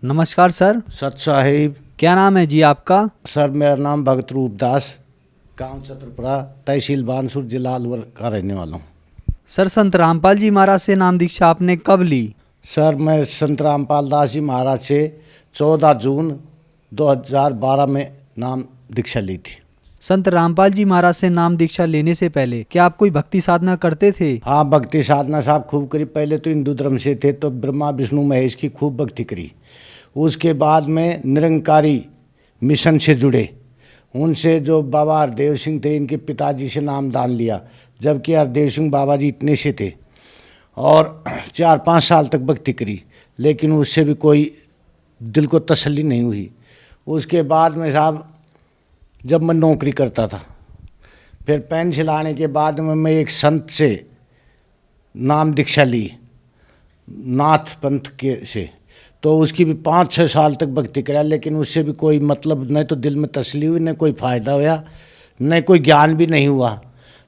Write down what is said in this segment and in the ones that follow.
नमस्कार सर। सत साहिब। क्या नाम है जी आपका? सर मेरा नाम भगत रूप दास, गांव चतुरपुरा, तहसील बानसूर, जिला अलवर का रहने वाला हूँ। सर संत रामपाल जी महाराज से नाम दीक्षा आपने कब ली? सर मैं संत रामपाल दास जी महाराज से 14 जून 2012 में नाम दीक्षा ली थी। संत रामपाल जी महाराज से नाम दीक्षा लेने से पहले क्या आप कोई भक्ति साधना करते थे? हाँ, भक्ति साधना साहब खूब करी। पहले तो हिंदू धर्म से थे तो ब्रह्मा विष्णु महेश की खूब भक्ति करी। उसके बाद में निरंकारी मिशन से जुड़े, उनसे जो बाबा हरदेव सिंह थे इनके पिताजी से नाम दान लिया, जबकि हरदेव सिंह बाबा जी इतने से थे, और 4-5 साल तक भक्ति करी, लेकिन उससे भी कोई दिल को तसल्ली नहीं हुई। उसके बाद में साहब जब मैं नौकरी करता था, फिर पेंशन आने के बाद में मैं एक संत से नाम दीक्षा ली, नाथ पंथ के से, तो उसकी भी 5-6 साल तक भक्ति करा, लेकिन उससे भी कोई मतलब न तो दिल में तसल्ली हुई, न कोई फ़ायदा हुआ, न कोई ज्ञान भी नहीं हुआ।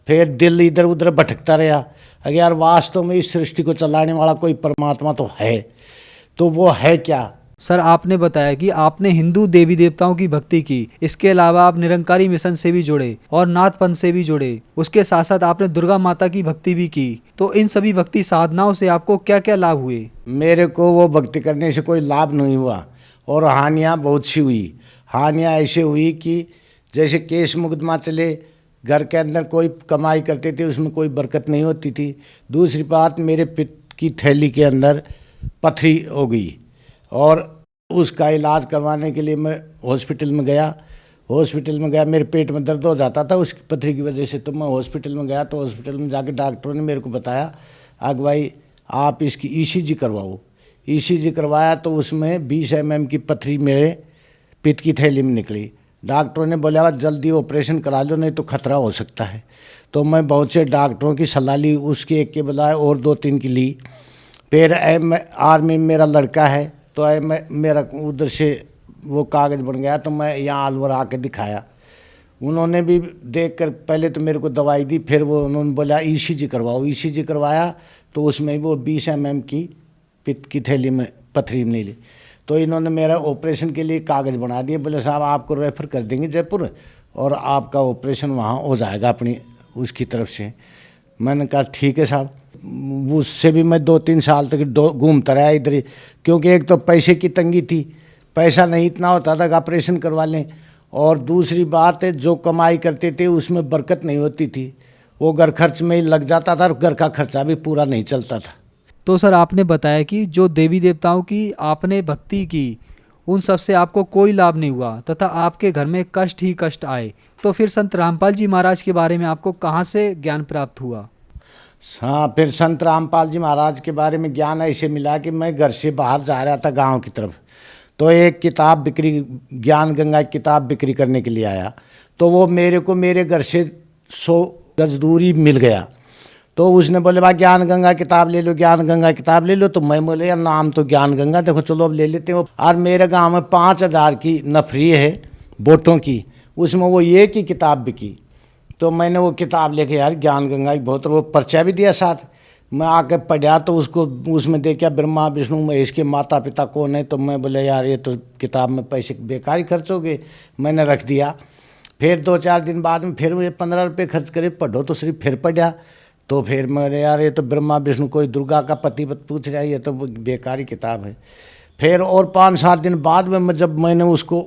फिर दिल इधर उधर भटकता रहा। अगर यार वास्तव में इस सृष्टि को चलाने वाला कोई परमात्मा तो है, तो वो है क्या? सर आपने बताया कि आपने हिंदू देवी देवताओं की भक्ति की, इसके अलावा आप निरंकारी मिशन से भी जुड़े और नाथ पंथ से भी जुड़े, उसके साथ साथ आपने दुर्गा माता की भक्ति भी की। तो इन सभी भक्ति साधनाओं से आपको क्या क्या लाभ हुए? मेरे को वो भक्ति करने से कोई लाभ नहीं हुआ, और हानियाँ बहुत सी हुई। हानियाँ ऐसे हुई कि जैसे केस मुकदमा चले, घर के अंदर कोई कमाई करते थे उसमें कोई बरकत नहीं होती थी। दूसरी बात, मेरे पित्त की थैली के अंदर पथरी हो गई, और उसका इलाज करवाने के लिए मैं हॉस्पिटल में गया। मेरे पेट में दर्द हो जाता था उसकी पथरी की वजह से, तो मैं हॉस्पिटल में गया। तो हॉस्पिटल में जाके डॉक्टरों ने मेरे को बताया, अग भाई आप इसकी ईसीजी करवाओ। ईसीजी करवाया तो उसमें 20 mm की पथरी मेरे पित्त की थैली में निकली। डॉक्टरों ने बोला जल्दी ऑपरेशन करा लो, नहीं तो खतरा हो सकता है। तो मैं बहुत से डॉक्टरों की सलाह ली, उसके एक के बजाय और 2-3 की ली। फिर आर्मी में मेरा लड़का है, तो मेरा उधर से वो कागज़ बन गया, तो मैं यहाँ अलवर आके दिखाया। उन्होंने भी देखकर पहले तो मेरे को दवाई दी, फिर वो उन्होंने बोला ईसीजी करवाओ। ईसीजी करवाया तो उसमें वो 20 mm की पित्त की थैली में पथरी में ली। तो इन्होंने मेरा ऑपरेशन के लिए कागज़ बना दिए, बोले साहब आपको रेफ़र कर देंगे जयपुर, और आपका ऑपरेशन वहाँ हो जाएगा अपनी उसकी तरफ से। मैंने कहा ठीक है साहब। उससे भी मैं 2-3 साल तक घूमता रहा इधर ही, क्योंकि एक तो पैसे की तंगी थी, पैसा नहीं इतना होता था कि ऑपरेशन करवा लें, और दूसरी बात है जो कमाई करते थे उसमें बरकत नहीं होती थी, वो घर खर्च में ही लग जाता था, और घर का खर्चा भी पूरा नहीं चलता था। तो सर आपने बताया कि जो देवी देवताओं की आपने भक्ति की, उन सब से आपको कोई लाभ नहीं हुआ तथा आपके घर में कष्ट ही कष्ट आए। तो फिर संत रामपाल जी महाराज के बारे में आपको कहाँ से ज्ञान प्राप्त हुआ? हाँ, फिर संत रामपाल जी महाराज के बारे में ज्ञान ऐसे मिला कि मैं घर से बाहर जा रहा था गांव की तरफ, तो एक किताब बिक्री, ज्ञान गंगा की किताब बिक्री करने के लिए आया। तो वो मेरे को मेरे घर से 100 गज दूरी मिल गया। तो उसने बोले भाई ज्ञान गंगा किताब ले लो, ज्ञान गंगा किताब ले लो। तो मैं बोले यार नाम तो ज्ञान गंगा, देखो चलो अब ले लेते हो। और मेरे गांव में 5000 की नफरी है बोटों की, उसमें वो एक ही किताब बिकी। तो मैंने वो किताब लेके यार ज्ञान गंगा की बहुत, वो पर्चा भी दिया साथ। मैं आके पढ़ा तो उसको उसमें देखा ब्रह्मा विष्णु महेश के माता पिता कौन है। तो मैं बोले यार ये तो किताब में पैसे बेकार ही खर्च हो गए, मैंने रख दिया। फिर 2-4 दिन बाद में फिर मुझे 15 रुपये खर्च करे, पढ़ो तो सिर्फ फिर पढ़ा। तो फिर मैंने यार ये तो ब्रह्मा विष्णु कोई दुर्गा का पति पूछ रहा है, ये तो बेकारी किताब है। फिर और 5-7 दिन बाद में जब मैंने उसको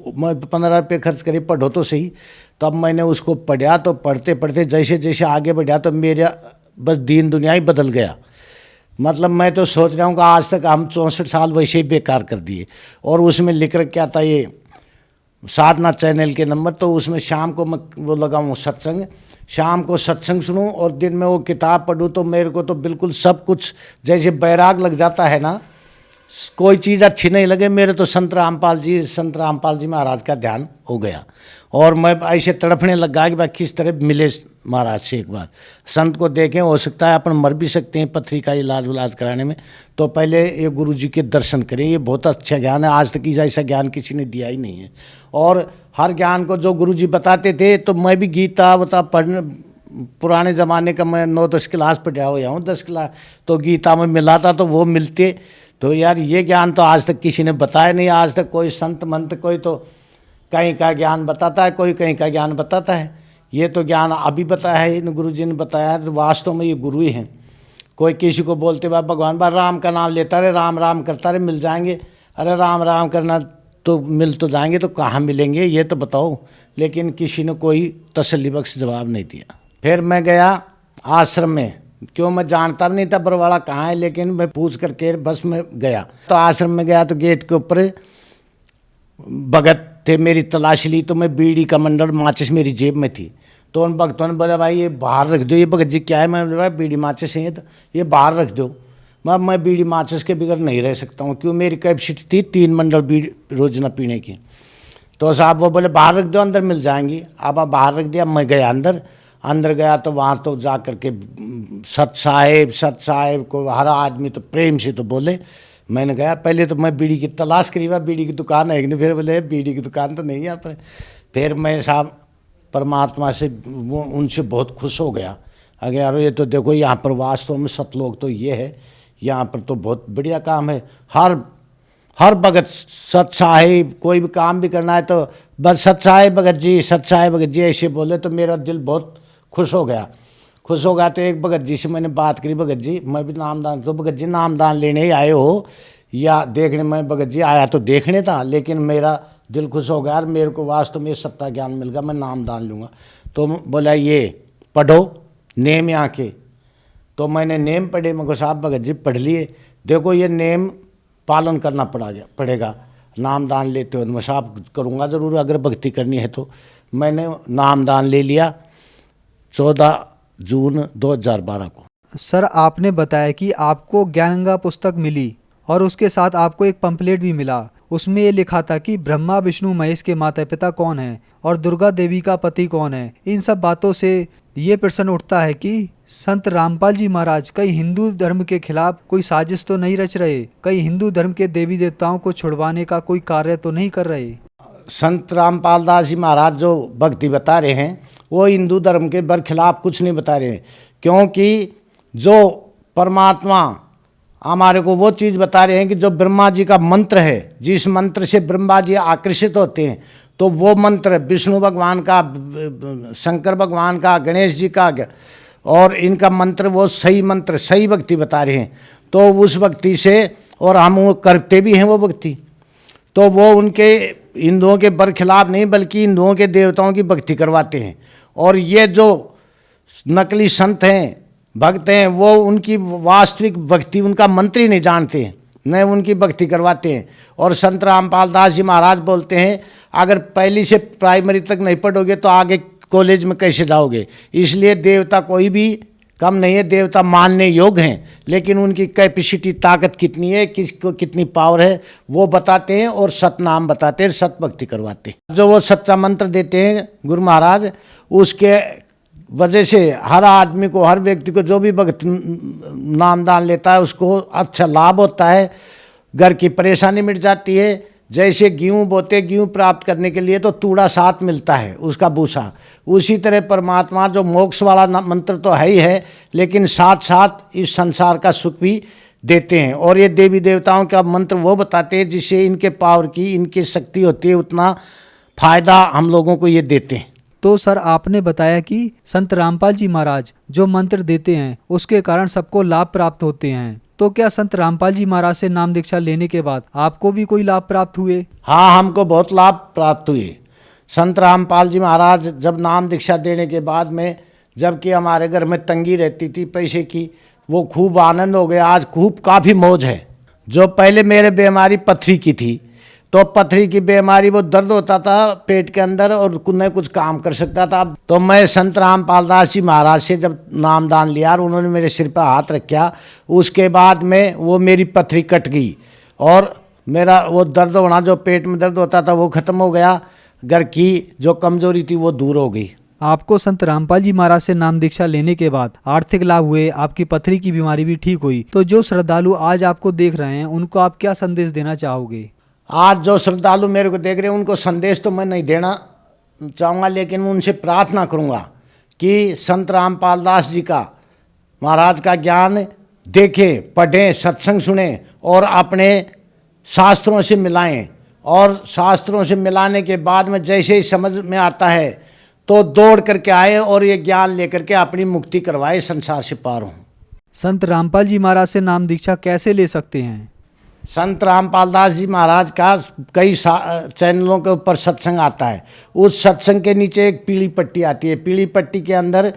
15 रुपये खर्च करे, पढ़ो तो सही, तब मैंने उसको पढ़ा। तो पढ़ते पढ़ते जैसे जैसे आगे बढ़ा तो मेरा बस दीन दुनिया ही बदल गया। मतलब मैं तो सोच रहा हूँ कि आज तक हम 64 साल वैसे ही बेकार कर दिए। और उसमें लिख रखा था ये साधना चैनल के नंबर, तो उसमें शाम को मैं वो लगाऊँ सत्संग, शाम को सत्संग सुनूं और दिन में वो किताब पढ़ूं। तो मेरे को तो बिल्कुल सब कुछ जैसे बैराग लग जाता है ना, कोई चीज़ अच्छी नहीं लगे। मेरे तो संत रामपाल जी महाराज का ध्यान हो गया, और मैं ऐसे तड़पने लगा कि भाई किस तरह मिले महाराज से, एक बार संत को देखें। हो सकता है अपन मर भी सकते हैं पथरी का इलाज कराने में, तो पहले ये गुरु जी के दर्शन करें। ये बहुत अच्छा ज्ञान है, आज तक ऐसा ज्ञान किसी ने दिया ही नहीं है। और हर ज्ञान को जो गुरु जी बताते थे, तो मैं भी गीता पढ़ने, पुराने ज़माने का मैं 9-10 क्लास पढ़ा हुआ हूँ, 10 क्लास तो गीता में मिला था, तो वो मिलते तो यार ये ज्ञान तो आज तक किसी ने बताया नहीं। आज तक कोई संत मंत कोई तो कहीं का ज्ञान बताता है, कोई कहीं का ज्ञान बताता है। ये तो ज्ञान अभी बताया है, इन गुरु जी ने बताया है। तो वास्तव में ये गुरु ही हैं। कोई किसी को बोलते बा भगवान बा राम का नाम लेता रहे, राम राम करता रहे, मिल जाएंगे। अरे राम राम करना तो मिल तो जाएंगे, तो कहाँ मिलेंगे ये तो बताओ। लेकिन किसी ने कोई तसल्ली बख्श जवाब नहीं दिया। फिर मैं गया आश्रम में, क्यों मैं जानता भी नहीं था बरवाड़ा कहाँ है, लेकिन मैं पूछ करके बस में गया। तो आश्रम में गया तो गेट के ऊपर भगत थे, मेरी तलाशी ली तो मैं बीड़ी का मंडल माचिस मेरी जेब में थी। तो उन भक्तों ने बोला भाई ये बाहर रख दो, ये भगत जी क्या है। मैं बोला बीड़ी माचिस है तो ये बाहर रख दो। मैं बीड़ी माचिस के बगैर नहीं रह सकता हूँ, क्यों मेरी कैपेसिटी थी 3 मंडल बीड़ी रोजाना पीने की। तो साहब वो बोले बाहर रख दो, अंदर मिल जाएंगी। अब आप बाहर रख दिया। मैं गया अंदर गया तो वहाँ तो जा करके सत साहेब को हर आदमी तो प्रेम से तो बोले। मैंने गया, पहले तो मैं बीड़ी की तलाश करी, बीड़ी की दुकान है कि नहीं। फिर बोले बीड़ी की दुकान तो नहीं है यहाँ पर। फिर मैं साहब परमात्मा से वो उनसे बहुत खुश हो गया। अगर यार ये तो देखो यहाँ पर वास्तव में सतलोक तो ये है, यहाँ पर तो बहुत बढ़िया काम है। हर भगत सत साहिब कोई भी काम भी करना है तो बस सत साहिब भगत जी ऐसे बोले तो मेरा दिल बहुत खुश हो गया। तो एक भगत जी से मैंने बात करी, भगत जी मैं भी नामदान, तो भगत जी नामदान लेने ही आए हो या देखने? मैं भगत जी आया तो देखने था, लेकिन मेरा दिल खुश हो गया यार, मेरे को वास्तव में सत्ता ज्ञान मिल गया, मैं नामदान लूँगा। तो बोला ये पढ़ो नेम यहाँ के। तो मैंने नेम पढ़े। मैं को साहब भगत जी पढ़ लिए, देखो ये नेम पालन करना पड़ेगा नामदान लेते हो। मैं साहब करूँगा ज़रूर, अगर भक्ति करनी है तो। मैंने नामदान ले लिया 14 जून 2012 को। सर आपने बताया कि आपको ज्ञानगंगा पुस्तक मिली और उसके साथ आपको एक पंपलेट भी मिला। उसमें ये लिखा था कि ब्रह्मा विष्णु महेश के माता पिता कौन हैं और दुर्गा देवी का पति कौन है। इन सब बातों से ये प्रश्न उठता है कि संत रामपाल जी महाराज कई हिंदू धर्म के खिलाफ कोई साजिश तो नहीं रच रहे, कई हिंदू धर्म के देवी देवताओं को छुड़वाने का कोई कार्य तो नहीं कर रहे। संत रामपाल दास जी महाराज जो भक्ति बता रहे हैं वो हिंदू धर्म के बरखिलाफ कुछ नहीं बता रहे हैं, क्योंकि जो परमात्मा हमारे को वो चीज़ बता रहे हैं कि जो ब्रह्मा जी का मंत्र है, जिस मंत्र से ब्रह्मा जी आकर्षित होते हैं, तो वो मंत्र विष्णु भगवान का, शंकर भगवान का, गणेश जी का, और इनका मंत्र वो सही मंत्र सही भक्ति बता रहे हैं। तो उस भक्ति से, और हम वो करते भी हैं वो भक्ति, तो वो उनके हिंदुओं के बरखिलाफ नहीं बल्कि हिंदुओं के देवताओं की भक्ति करवाते हैं। और ये जो नकली संत हैं, भक्त हैं, वो उनकी वास्तविक भक्ति, उनका मंत्र ही नहीं जानते हैं, न उनकी भक्ति करवाते हैं। और संत रामपाल दास जी महाराज बोलते हैं अगर पहली से प्राइमरी तक नहीं पढ़ोगे तो आगे कॉलेज में कैसे जाओगे। इसलिए देवता कोई भी कम नहीं है, देवता मानने योग्य हैं, लेकिन उनकी कैपेसिटी ताकत कितनी है, किसको कितनी पावर है वो बताते हैं और सतनाम बताते हैं, सत भक्ति करवाते हैं। जो वो सच्चा मंत्र देते हैं गुरु महाराज, उसके वजह से हर आदमी को, हर व्यक्ति को, जो भी भक्त नामदान लेता है उसको अच्छा लाभ होता है, घर की परेशानी मिट जाती है। जैसे गेहूँ बोते, गेहूँ प्राप्त करने के लिए तो तूड़ा साथ मिलता है उसका भूसा, उसी तरह परमात्मा जो मोक्ष वाला मंत्र तो है ही है, लेकिन साथ साथ इस संसार का सुख भी देते हैं। और ये देवी देवताओं का मंत्र वो बताते हैं जिससे इनके पावर की, इनकी शक्ति होती है, उतना फायदा हम लोगों को ये देते हैं। तो सर आपने बताया कि संत रामपाल जी महाराज जो मंत्र देते हैं उसके कारण सबको लाभ प्राप्त होते हैं, तो क्या संत रामपाल जी महाराज से नाम दीक्षा लेने के बाद आपको भी कोई लाभ प्राप्त हुए? हाँ, हमको बहुत लाभ प्राप्त हुए। संत रामपाल जी महाराज जब नाम दीक्षा देने के बाद में, जबकि हमारे घर में तंगी रहती थी पैसे की, वो खूब आनंद हो गया। आज खूब काफ़ी मौज है। जो पहले मेरे बीमारी पथरी की थी, तो पथरी की बीमारी वो दर्द होता था पेट के अंदर और न कुछ काम कर सकता था। तो मैं संत रामपाल दास जी महाराज से जब नामदान लिया और उन्होंने मेरे सिर पर हाथ रखा, उसके बाद में वो मेरी पथरी कट गई और मेरा वो दर्द होना, जो पेट में दर्द होता था, वो ख़त्म हो गया। घर की जो कमजोरी थी वो दूर हो गई। आपको संत रामपाल जी महाराज से नाम दीक्षा लेने के बाद आर्थिक लाभ हुए, आपकी पथरी की बीमारी भी ठीक हुई। तो जो श्रद्धालु आज आपको देख रहे हैं उनको आप क्या संदेश देना चाहोगे? आज जो श्रद्धालु मेरे को देख रहे हैं उनको संदेश तो मैं नहीं देना चाहूँगा, लेकिन मैं उनसे प्रार्थना करूँगा कि संत रामपाल दास जी का, महाराज का ज्ञान देखें, पढ़ें, सत्संग सुने और अपने शास्त्रों से मिलाएं, और शास्त्रों से मिलाने के बाद में जैसे ही समझ में आता है तो दौड़ करके आए और ये ज्ञान लेकर के अपनी मुक्ति करवाए, संसार से पार हों। संत रामपाल जी महाराज से नाम दीक्षा कैसे ले सकते हैं? संत रामपाल दास जी महाराज का कई चैनलों के ऊपर सत्संग आता है। उस सत्संग के नीचे एक पीली पट्टी आती है, पीली पट्टी के अंदर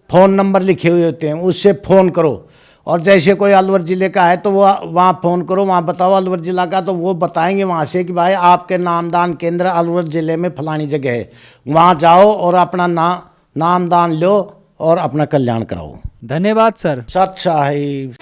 फ़ोन नंबर लिखे हुए होते हैं, उससे फ़ोन करो। और जैसे कोई अलवर ज़िले का है तो वो वहाँ फ़ोन करो, वहाँ बताओ अलवर ज़िला का, तो वो बताएंगे वहाँ से कि भाई आपके नामदान केंद्र अलवर ज़िले में फलानी जगह है, वहाँ जाओ और अपना नामदान लो और अपना कल्याण कराओ। धन्यवाद सर। सत साहिब।